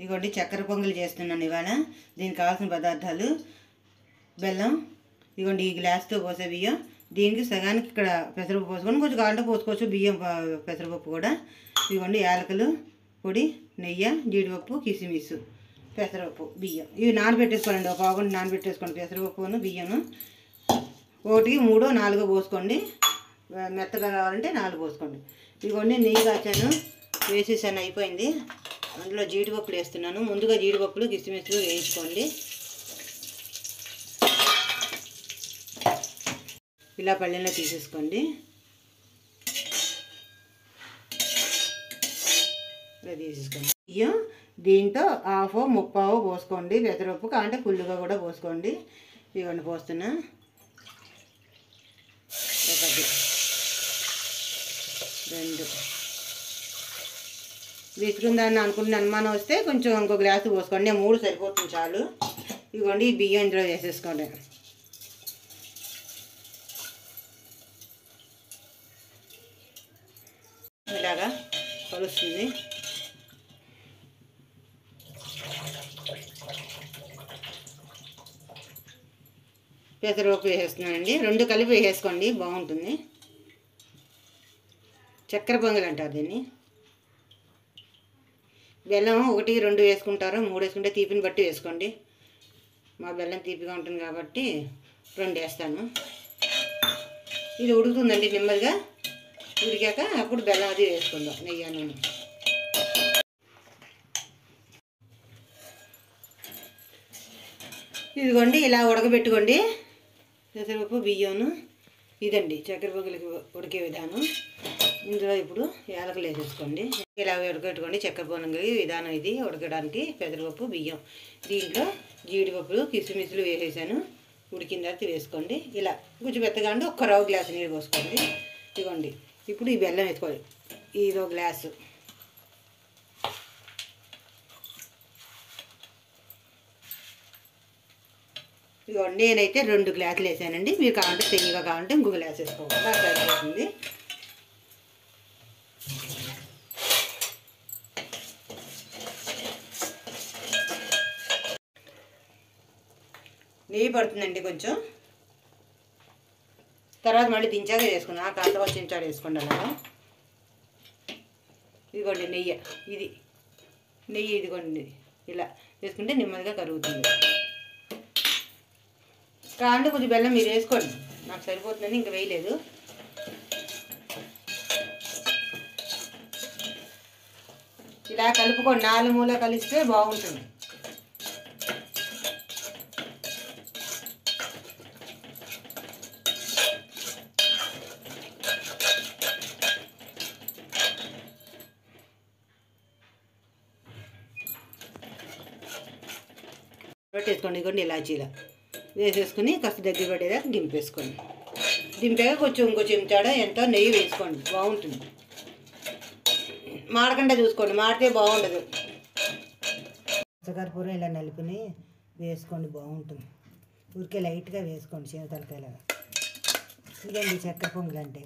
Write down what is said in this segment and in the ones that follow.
ఇదిగోండి చక్కెర పొంగలి చేస్తున్నాను ఇవాళ. దీనికి కావాల్సిన పదార్థాలు: బెల్లం, ఇదిగోండి ఈ గ్లాస్తో పోసే బియ్యం, దీనికి సగానికి ఇక్కడ పెసరపప్పు పోసుకొని కొంచెం కావాలంటే పోసుకోవచ్చు బియ్యం పెసరపప్పు కూడా. ఇదిగోండి యాలకులు పొడి, నెయ్యి, జీడిపప్పు, కిస్మిస్, పెసరపప్పు, బియ్యం ఇవి నానబెట్టేసుకోండి. ఒక పావు గంట నానబెట్టేసుకోండి పెసరపప్పును బియ్యము. 1, 3, 4 పోసుకోండి. మెత్తగా కావాలంటే 4 పోసుకోండి. ఇదిగోండి నెయ్యి కాచాను, వేసేసాను, అయిపోయింది. అందులో జీడిపప్పులు వేస్తున్నాను. ముందుగా జీడిపప్పులు కిస్మిస్లు వేయించుకోండి. ఇలా పళ్ళెంలో తీసేసుకోండి. ఇలా తీసేసుకోండి. బియ్యం దీంతో 1/2 ముప్పావు పోసుకోండి. పెసరపప్పు కాంటే ఫుల్లుగా కూడా పోసుకోండి. ఇవన్నీ పోస్తున్నా. 1, 2 విసుకుందాన్ని అనుకుంటున్న అనుమానం వస్తే కొంచెం ఇంకో గ్లాసు పోసుకోండి. 3 సరిపోతుంది చాలు. ఇదిగోండి ఈ బియ్యం ఇందులో వేసేసుకోండి. ఇలాగా కలుస్తుంది. పెసరపప్పు వేసేస్తున్నానండి. 2 కలిపి వేసేసుకోండి, బాగుంటుంది. చక్కెర పొంగల్ అంటారు దీన్ని. బెల్లం 1, 2 వేసుకుంటారు, 3 వేసుకుంటే తీపిని బట్టి వేసుకోండి. మా బెల్లం తీపిగా ఉంటుంది కాబట్టి 2 వేస్తాను. ఇది ఉడుకుతుందండి నెమ్మదిగా. ఉడికాక అప్పుడు బెల్లం అది వేసుకుందాం, నెయ్యి నూనె. ఇదిగోండి ఇలా ఉడకబెట్టుకోండి పెసరపప్పు బియ్యంను. ఇదండి చక్కెర పొంగలికి ఉడికే విధానం. ఇందులో ఇప్పుడు యాలకులు వేసేసుకోండి. ఇలా ఉడకబెట్టుకోండి చక్కెర పొంగలి విధానం ఇది ఉడకడానికి. పెసరపప్పు బియ్యం, దీంట్లో జీడిపప్పులు కిస్మిస్లు వేసేసాను. ఉడికిన తర్వాత వేసుకోండి. ఇలా కొంచెం మెత్తగా ఉండి 1 రవ్వ గ్లాసు నీళ్ళు పోసుకోండి. ఇదిగోండి ఇప్పుడు ఈ బెల్లం వేసుకోండి. ఇదో గ్లాసు. ఇదిగోండి నేనైతే 2 గ్లాసులు వేసానండి. మీరు కావాలంటే తెయ్యగా కావాలంటే ఇంకో గ్లాస్ వేసుకోవాలి. నాకు సరిపోతుంది. నెయ్యి పడుతుందండి కొంచెం. తర్వాత మళ్ళీ దించాక వేసుకుందాం. ఆ కాంత వచ్చి దించాడు వేసుకోండి అలాగా. ఇదిగోండి నెయ్యి, ఇది నెయ్యి ఇదిగోండి ఇలా వేసుకుంటే నెమ్మదిగా కరుగుతుంది. కావాలంటే కొంచెం బెల్లం మీరు వేసుకోండి. నాకు సరిపోతుందని ఇంకా వేయలేదు. ఇలా కలుపుకోండి. 4 మూల కలిస్తే బాగుంటుంది. పెట్టేసుకోండి. ఇదిగోండి ఇలాచీలా వేసేసుకుని కాస్త దగ్గర పడేదాకా దింపేసుకోండి. దింపాక కొంచెం ఇంకో చెంచాడ ఎంతో నెయ్యి వేసుకోండి, బాగుంటుంది. మాడకుండా చూసుకోండి, మాడితే బాగుండదు. పచ్చకర్పూరం ఇలా నలుపుని వేసుకోండి, బాగుంటుంది. ఊరికే లైట్గా వేసుకోండి చిన్నతలకాయలాగా. ఇదండి చక్కెర పొంగల్ అంటే.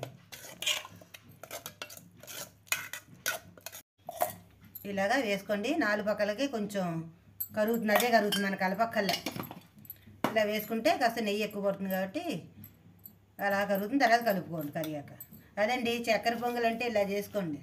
ఇలాగా వేసుకోండి. 4 పక్కలకి కొంచెం కరుగుతుంది, అదే కరుగుతుంది, మన కలపక్కల్లా. ఇలా వేసుకుంటే కాస్త నెయ్యి ఎక్కువ పడుతుంది కాబట్టి అలా కరుగుతుంది. తర్వాత కలుపుకోండి కరిగాక. అదండి చక్కెర పొంగల్ అంటే ఇలా చేసుకోండి.